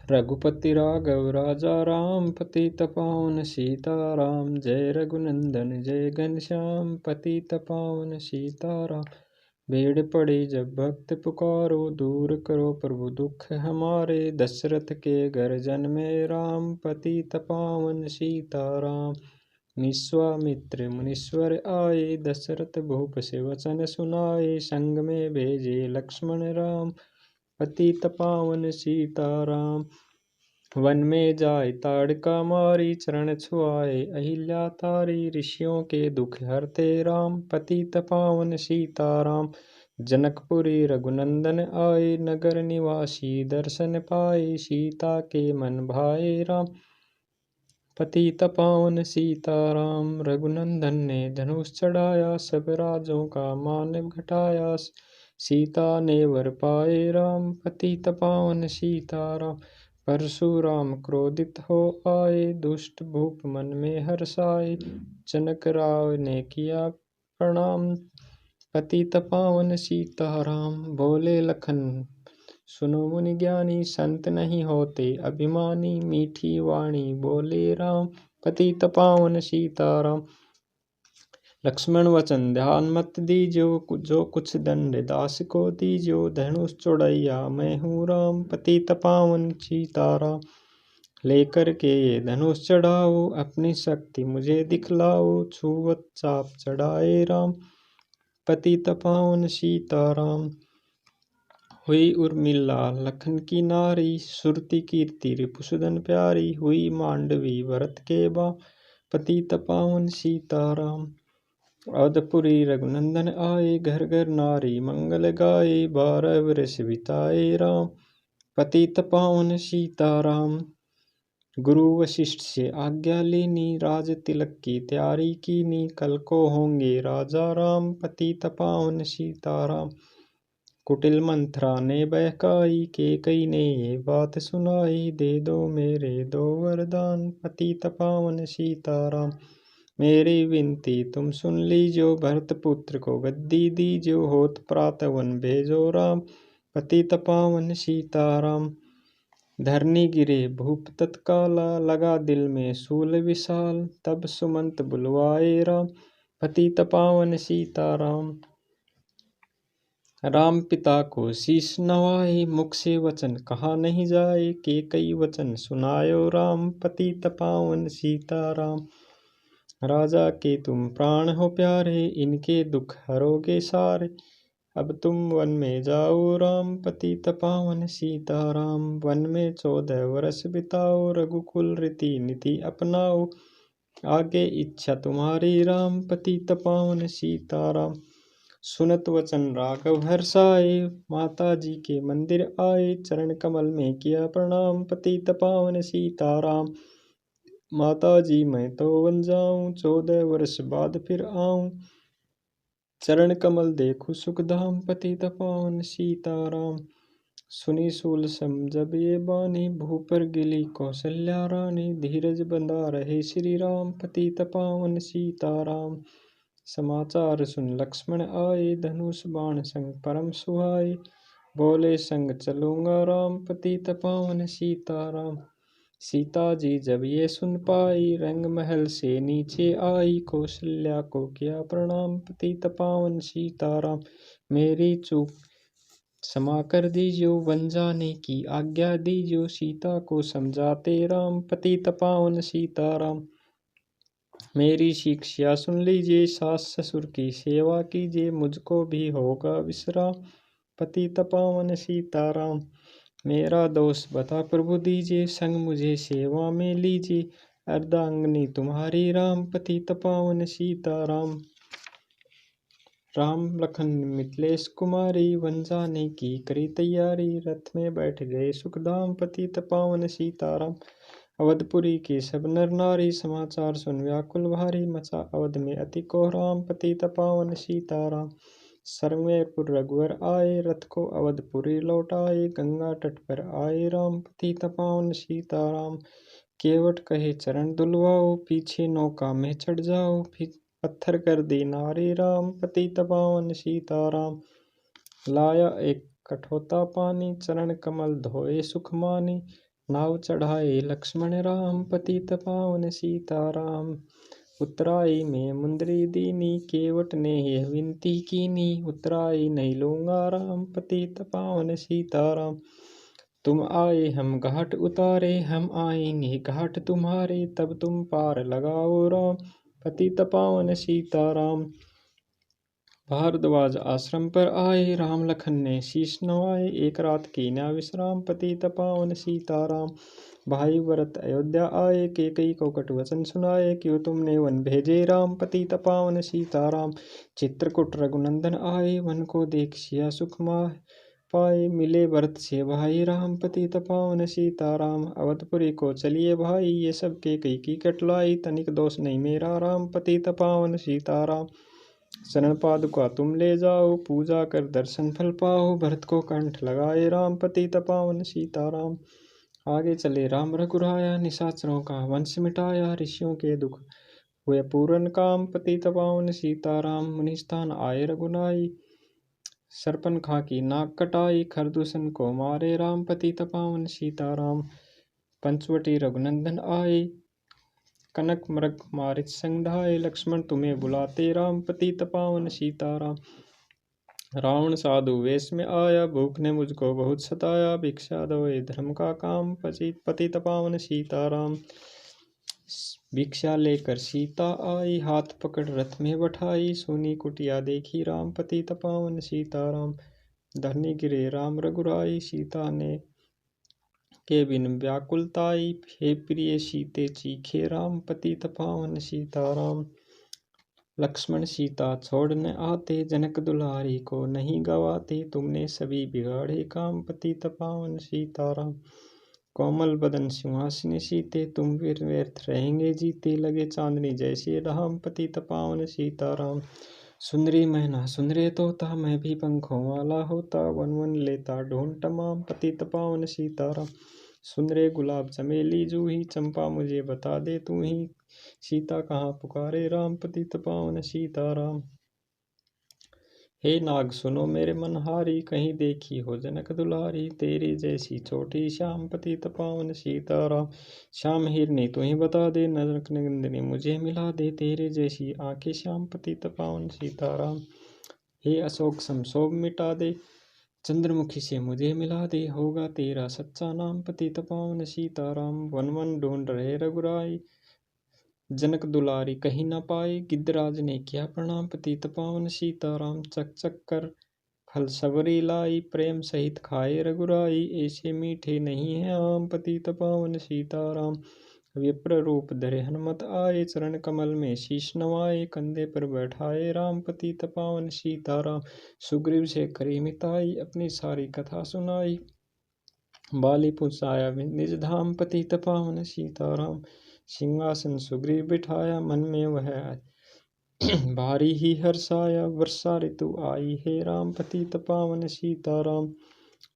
रघुपति राघव राजा राम, पतित पावन सीताराम। जय रघुनंदन जय घनश्याम, पतित पावन सीताराम। भीड़ पड़ी जब भक्त पुकारो, दूर करो प्रभु दुख हमारे। दशरथ के घर जन्मे राम, पतित पावन सीताराम। विश्वामित्र मुनीश्वर आए, दशरथ भूप से वचन सुनाए। संग में भेजे लक्ष्मण राम, पतित पावन सीताराम। वन में जाए ताड़का मारी, चरण छुआए अहिल्या तारी। ऋषियों के दुख हरते राम, पतित पावन सीताराम। जनकपुरी रघुनंदन आए, नगर निवासी दर्शन पाए। सीता के मन भाए राम, पतित पावन सीताराम। रघुनंदन ने धनुष चढ़ाया, सब राजों का मान घटाया। सीता ने वर पाए राम, पतित पावन सीताराम। परशुराम क्रोधित हो आए, दुष्ट भूप मन में हर्षाए। जनक राव ने किया प्रणाम, पतित पावन सीताराम। बोले लखन सुनो मुनि ज्ञानी, संत नहीं होते अभिमानी। मीठी वाणी बोले राम, पतित पावन सीताराम। लक्ष्मण वचन ध्यान मत दीजो, जो कुछ दंड दास को दीजो। धनुष चौड़ैया मैं हूँ राम, पतित पावन सीताराम। लेकर के ये धनुष चढ़ाओ, अपनी शक्ति मुझे दिखलाओ। छुवत चाप चढ़ाए राम, पतित पावन सीताराम। हुई उर्मिला लखन की नारी, सुरती कीर्ति रिपुसुदन प्यारी। हुई मांडवी भरत के बा, पतित पावन सीताराम। अवधपुरी रघुनंदन आए, घर घर नारी मंगल गाए। 12 वर्ष बिताए राम, पतित पावन सीताराम। गुरु वशिष्ठ से आज्ञा लेनी, राज तिलक की तैयारी कीनी। कल को होंगे राजा राम, पतित पावन सीताराम। कुटिल मंत्रा ने बहकाई, केकई ने ये बात सुनाई। दे दो मेरे दो वरदान, पतित पावन सीताराम। मेरी विनती तुम सुन लीजो, भरत पुत्र को गद्दी दीजो। होत प्रातः वन भेजो राम, पतित पावन सीताराम। धरनी गिरे भूप तत्काला, लगा दिल में शूल विशाल। तब सुमंत बुलवाए राम, पतित पावन सीताराम। राम पिता को शीश नवाए, मुख से वचन कहा नहीं जाए। के कई वचन सुनायो राम, पतित पावन सीताराम। राजा के तुम प्राण हो प्यारे, इनके दुख हरोगे सारे। अब तुम वन में जाओ राम, पतित पावन सीताराम। वन में 14 वर्ष बिताओ, रघुकुल रीति नीति अपनाओ। आगे इच्छा तुम्हारी राम, पतित पावन सीताराम। सुनत वचन राघव हर्षाए, माता जी के मंदिर आए। चरण कमल में किया प्रणाम, पतित पावन सीताराम। माता जी मैं तो वन जाऊं, 14 वर्ष बाद फिर आऊं। चरण कमल देखूं सुखधाम, पतित पावन सीताराम। सुनी सूल सम जब ये बानी, भूपर गिली कौशल्या रानी। धीरज बंधा रहे श्री राम, पतित पावन सीताराम। समाचार सुन लक्ष्मण आए, धनुष बाण संग परम सुहाए। बोले संग चलूंगा राम, पतित पावन सीताराम। सीता जी जब ये सुन पाई, रंग महल से नीचे आई। कौशल्या को किया प्रणाम, पतित पावन सीताराम। मेरी चूक क्षमा कर दीजियो, वन जाने की आज्ञा दीजियो। सीता को समझाते राम, पतित पावन सीताराम। मेरी शिक्षा सुन लीजिए, सास ससुर की सेवा कीजिए। मुझको भी होगा विश्राम, पतित पावन सीताराम। मेरा दोष बता प्रभु दीजिए, संग मुझे सेवा में लीजिए। अर्धांगनी तुम्हारी राम, पतित पावन सीताराम। राम लखन मिथिलेश कुमारी, वन जाने की करी तैयारी। रथ में बैठ गए सुखधाम, पतित पावन सीताराम। अवधपुरी के सब नर नारी, समाचार सुन व्याकुल भारी। मचा अवध में अति कोहराम, पतित पावन सीताराम। सर्वेपुर रघुवर आए, रथ को अवधपुरी लौटाए। गंगा तट पर आए राम, पतित पावन सीताराम। केवट कहे चरण दुलवाओ, पीछे नौका में चढ़ जाओ। फिर पत्थर कर दी नारी राम, पतित पावन सीताराम। लाया एक कठोता पानी, चरण कमल धोए सुख मानी। नाव चढ़ाए लक्ष्मण राम, पतित पावन सीताराम। उतराई मैं मुंदरी दीनी, केवट ने यह विनती कीनी। उतराई नहीं लूँगा राम, पतित पावन सीताराम। तुम आए हम घाट उतारे, हम आएंगे घाट तुम्हारे। तब तुम पार लगाओ राम, पतित पावन सीताराम। भारद्वाज आश्रम पर आए, राम लखन ने शीश नवाए। एक रात की न विश्राम, पतित पावन सीताराम। भाई भरत अयोध्या आए, कैकेयी को कटु वचन सुनाए। क्यों तुमने वन भेजे राम, पतित पावन सीताराम। चित्रकूट रघुनंदन आए, वन को देख सिया सुख पाए। मिले भरत से भाई राम, पतित पावन सीताराम। अवधपुरी को चलिए भाई, ये सब कैकेयी की कटलाई। तनिक दोष नहीं मेरा राम, पतित पावन सीताराम। शरण पादुका तुम ले जाओ, पूजा कर दर्शन फल पाओ। भरत को कंठ लगाए राम, पतित पावन सीताराम। आगे चले राम रघुराया, निशाचरों का वंश मिटाया। ऋषियों के दुख हुए पूर्ण काम, पतित पावन सीताराम। मुनिस्थान आए रघुनाई, सरपन खा की नाक कटाई। खरदूषण को मारे राम, पतित पावन सीताराम। पंचवटी रघुनंदन आए, कनक मृग मारिच संग ढाए। लक्ष्मण तुम्हें बुलाते राम, पतित पावन सीताराम। रावण साधु वेश में आया, भूख ने मुझको बहुत सताया। भिक्षा दो ये धर्म का काम, पतित पावन सीताराम। भिक्षा लेकर सीता आई, हाथ पकड़ रथ में बैठाई। सोनी कुटिया देखी राम, पतित पावन सीताराम। धरनी गिरे राम रघुराई, सीता ने के बिन व्याकुलताई। हे प्रिय सीते चीखे राम, पतित पावन सीताराम। लक्ष्मण सीता छोड़ने आते, जनक दुलारी को नहीं गवाते। तुमने सभी बिगाड़े काम, पतित पावन सीताराम। कोमल बदन सिंहासनी सीते, तुम फिर व्यर्थ रहेंगे जीते। लगे चांदनी जैसे धाम, पतित पावन सीताराम। सुंदरी मैना सुंदरे तोता, मैं भी पंखों वाला होता। वन वन लेता ढूंढ तमाम, पतित पावन सीताराम। सुंदरे गुलाब चमेली जूही, चंपा मुझे बता दे तू ही। सीता कहाँ पुकारे राम, पतित पावन सीताराम। हे नाग सुनो मेरे मनहारी, कहीं देखी हो जनक दुलारी। तेरी जैसी छोटी श्याम, पतित पावन सीताराम। श्याम हिरनी तू ही बता दे, नरक नंदिनी मुझे मिला दे। तेरे जैसी आंखें श्याम, पतित पावन सीताराम। हे अशोक समशोभ मिटा दे, चंद्रमुखी से मुझे मिला दे। होगा तेरा सच्चा नाम, पतित पावन सीताराम। वन वन ढूंढ रहे रघुराई, जनक दुलारी कहीं न पाए। गिद्धराज ने किया प्रणाम, पतित पावन सीताराम। चक चक कर फल सबरी लाई, प्रेम सहित खाए रघुराई। ऐसे मीठे नहीं है आम, पतित पावन सीताराम। विप्र रूप धरे हनुमत आए, चरण कमल में शीश नवाए। कंधे पर बैठाए राम, पतित पावन सीताराम। सुग्रीव से करी मिताई, अपनी सारी कथा सुनाई। बाली पुसाया निज धाम, पतित पावन सीताराम। सिंहासन सुग्रीव बिठाया, मन में वह भारी ही हर्षाया। वर्षा ऋतु आई हे राम, पतित पावन सीताराम।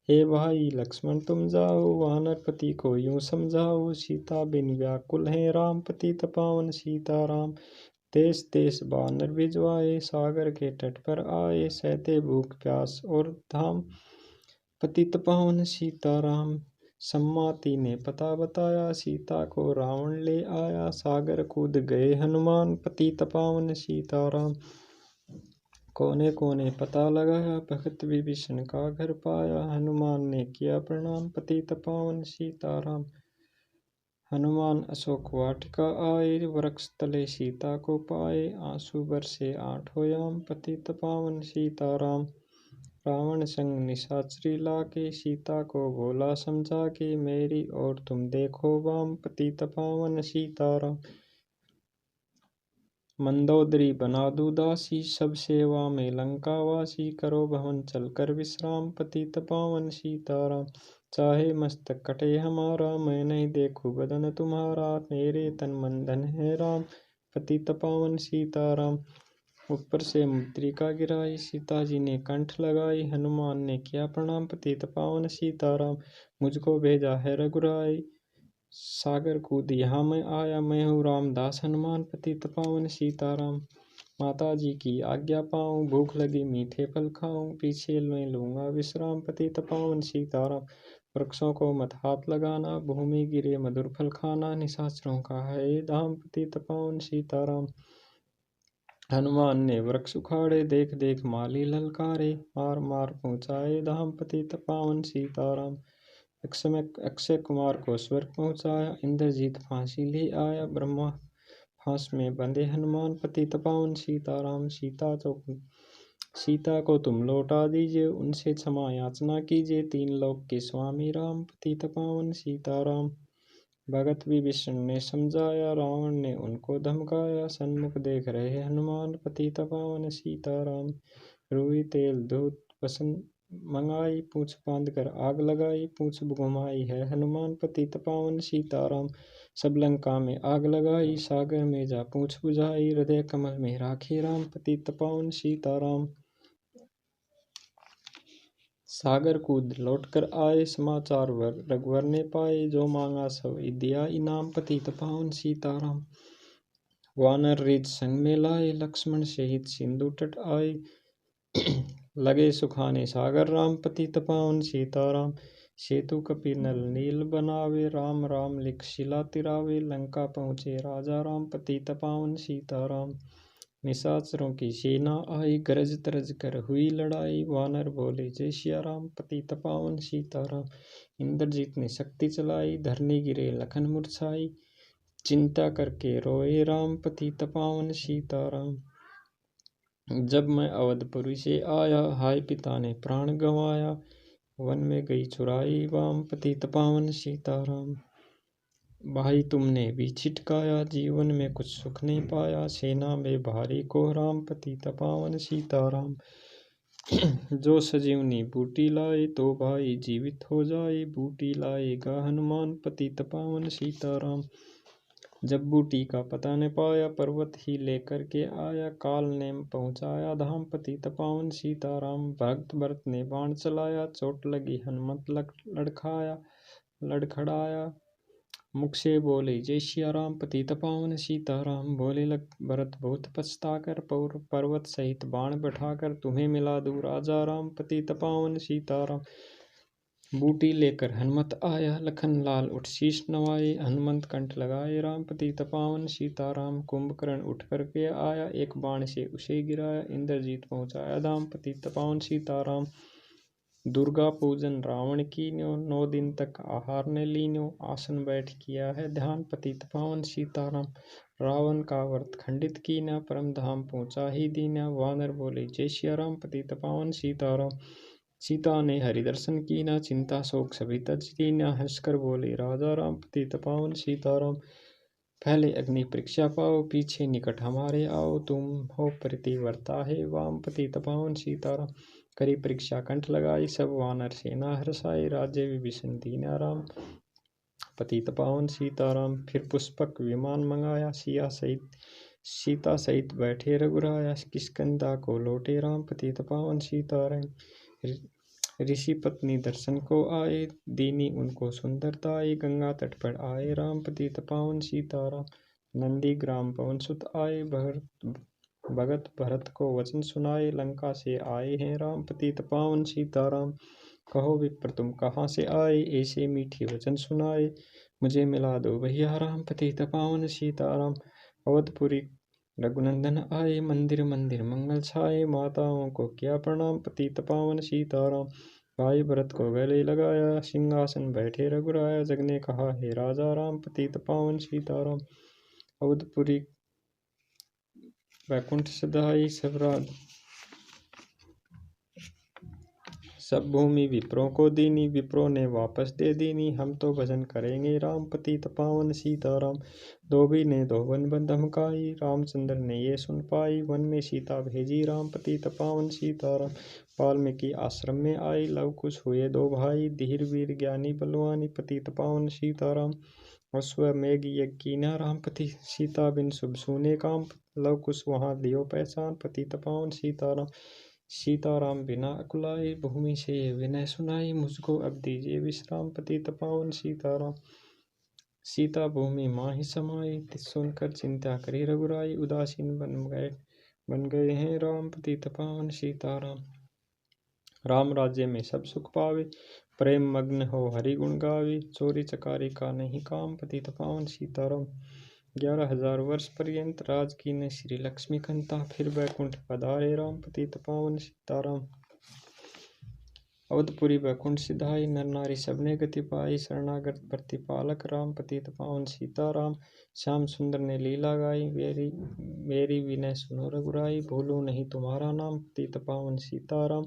हे भाई लक्ष्मण तुम जाओ, वानर पति को यूं समझाओ। सीता बिन व्याकुल है राम, पतित पावन सीताराम। देश देश वानर भिजवाए, सागर के तट पर आए। सहते भूख प्यास और धाम, पतित पावन सीताराम। सम्माति ने पता बताया, सीता को रावण ले आया। सागर कूद गए हनुमान, पतित पावन सीताराम। कोने कोने पता लगाया, भगत विभीषण का घर पाया। हनुमान ने किया प्रणाम, पतित पावन सीताराम। हनुमान अशोक वाटिका आए, वृक्ष तले सीता को पाए। आंसू बरसे आठों याम, पतित पावन सीताराम। रावण संग निशाचरी लाके, सीता को भोला समझा के। मेरी और तुम देखो वाम, पतित पावन सीताराम। मंदोदरी बना दूं दासी, सब सेवा में लंका वासी। करो भवन चल कर विश्राम, पतित पावन सीताराम। चाहे मस्तक कटे हमारा, मैं नहीं देखूं बदन तुम्हारा। मेरे तन मन धन है राम, पतित पावन सीताराम। ऊपर से मुद्रिका गिराई, सीता जी ने कंठ लगाई। हनुमान ने किया प्रणाम, पतित पावन सीताराम। मुझको भेजा है रघुराई, सागर कूद यहाँ मैं आया। मैं हूँ रामदास हनुमान, पतित पावन सीताराम। माता जी की आज्ञा पाऊँ, भूख लगी मीठे फल खाऊं। पीछे मैं लूँगा विश्राम, पतित पावन सीताराम। वृक्षों को मत हाथ लगाना, भूमि गिरे मधुर फल खाना, निशाचरों का है ये धाम, पतित पावन सीताराम। हनुमान ने वृक्ष उखाड़े, देख देख माली ललकारे, मार मार पहुँचाए धाम, पतित पावन सीताराम। अक्षय कुमार को स्वर्ग पहुँचाया, इंद्रजीत फांसी ले आया, ब्रह्मा फांस में बंधे हनुमान, पतित पावन सीताराम। सीता को तुम लौटा दीजिए, उनसे क्षमा याचना कीजिए, तीन लोक के स्वामी राम, पतित पावन सीताराम। भगत विभीषण ने समझाया, रावण ने उनको धमकाया, सन्मुख देख रहे हनुमान, पतित पावन सीताराम। रुई तेल दूध बसन मंगाई, पूछ बांध कर आग लगाई, पूछ घुमाई है हनुमान, पतित पावन सीताराम। सब लंका में आग लगाई, सागर में जा पूछ बुझाई, हृदय कमल में राखे राम, पतित पावन सीताराम। सागर कूद लौट कर आए, समाचार रघुवर ने पाए, जो मांगा सब दिया इनाम, पतित पावन सीताराम। वानर रीछ संग में लाए, लक्ष्मण सहित सिंधु तट आए, लगे सुखाने सागर राम, पतित पावन सीताराम। सेतु कपि नल नील बनावे, राम राम लिख शिला तिरावे, लंका पहुँचे राजा राम, पतित पावन सीताराम। निशाचरों की सेना आई, गरज तरज कर हुई लड़ाई, वानर बोले जय सिया राम, पतित पावन सीताराम। इंद्रजीत ने शक्ति चलाई, धरनी गिरे लखन मूर्छाई, चिंता करके रोए राम, पतित पावन सीताराम। जब मैं अवधपुरी से आया, हाय पिता ने प्राण गंवाया, वन में गई चुराई वाम, पतित पावन सीताराम। भाई तुमने भी छिटकाया, जीवन में कुछ सुख नहीं पाया, सेना में भारी कोहराम, पतित पावन सीताराम। जो सजीवनी बूटी लाए, तो भाई जीवित हो जाए, बूटी लाएगा हनुमान, पतित पावन सीताराम। जब बूटी का पता न पाया, पर्वत ही लेकर के आया, काल ने पहुँचाया धाम, पतित पावन सीताराम। भक्त भरत ने बाण चलाया, चोट लगी हनुमत लड़खड़ाया, मुख से बोले जय सिया राम, पतित पावन सीताराम। बोले लग भरत बहुत पछताकर, पर्वत सहित बाण बैठाकर, तुम्हें मिला दूं राजा राम, पतित पावन सीताराम। बूटी लेकर हनुमत आया, लखन लाल उठ शीश नवाए, हनुमंत कंठ लगाए राम, पतित पावन सीताराम। कुंभकर्ण उठ कर के आया, एक बाण से उसे गिराया, इंद्रजीत पहुँचाया धाम, पतित पावन सीताराम। दुर्गा पूजन रावण कीन्यो, 9 दिन तक आहार न लीन्यो, आसन बैठ किया है ध्यान, पतित पावन सीताराम। रावण का व्रत खंडित कीना, परम धाम पहुँचा ही दीना, वानर बोले जय सिया राम, पतित पावन सीताराम। सीता ने हरि दर्शन कीना, चिंता शोक सभी तज दीना, हंसकर बोले राजा राम, पतित पावन सीताराम। पहले अग्नि परीक्षा पाओ, पीछे निकट हमारे आओ, तुम हो प्रतिवर्ता है वाम, पतित पावन सीताराम। करी परीक्षा कंठ लगाई, सब वानर सेना हर्षाई, राज्य विभीषण दीना राम, पतित पावन सीताराम। फिर पुष्पक विमान मंगाया, सीता सहित बैठे रघुराया, किष्किंधा को लौटे राम, पतित पावन सीताराम। ऋषि पत्नी दर्शन को आए, दीनी उनको सुंदरताई, गंगा तट पर आए राम, पतित पावन सीताराम। नंदी ग्राम पवन सुत आए, भगत भरत को वचन सुनाए, लंका से आए हैं राम, पतित पावन सीताराम। कहो विप्र तुम कहाँ से आए, ऐसे मीठे वचन सुनाए, मुझे मिला दो भैया राम, पतित पावन सीताराम। अवधपुरी रघुनंदन आए, मंदिर मंदिर मंगल छाए, माताओं को किया प्रणाम, पतित पावन सीताराम। भाई भरत को गले लगाया, सिंहासन बैठे रघुराया, जग ने कहा हे राजा राम, पतित पावन सीताराम। अवधपुरी वैकुंठ सदाई, सब भूमि विप्रों को दीनी, विप्रों ने वापस दे दीनी, हम तो भजन करेंगे राम, पतित पावन सीताराम। धोबी ने धोबन धमकाई, रामचंद्र ने ये सुन पाई, वन में सीता भेजी राम, पतित पावन सीताराम। वाल्मीकि आश्रम में आई, लव कुश हुए 2 भाई, धीर वीर ज्ञानी बलवानी, पतित पावन सीताराम। अश्वमेघ यज्ञ कीना राम, पति सीता बिन शुभ सूने काम, लव कुश वहाँ लियो पहचान, पतित पावन सीताराम। सीताराम बिना अकुलाई, भूमि से विनय सुनाई, मुझको अब दीजिए विश्राम, पतित पावन सीताराम। सीता भूमि माही समाई, सुनकर चिंता करी रघुराई, उदासीन बन गए हैं राम, पतित पावन सीताराम। राम राज्य में सब सुख पावे, प्रेम मग्न हो हरि गुण गावी, चोरी चकारी का नहीं काम, पतित पावन सीताराम। 11,000 वर्ष पर्यंत राज कीने श्री लक्ष्मी कंता, फिर बैकुंठ पधारे राम, पतित पावन सीताराम। अवधपुरी बैकुंठ सिधाई, नर नारी सबने गति पाई, शरणागत प्रतिपालक राम, पतित पावन सीताराम। श्याम सुंदर ने लीला गाई, मेरी विनय सुनो रघुराई, भूलूं नहीं तुम्हारा नाम, पतित पावन सीताराम।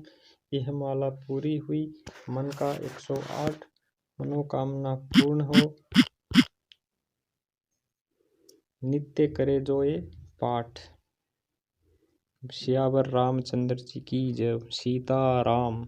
यह माला पूरी हुई मन का 108, मनोकामना पूर्ण हो, नित्य करे जो ये पाठ। सियावर रामचंद्र जी की जय। सीताराम।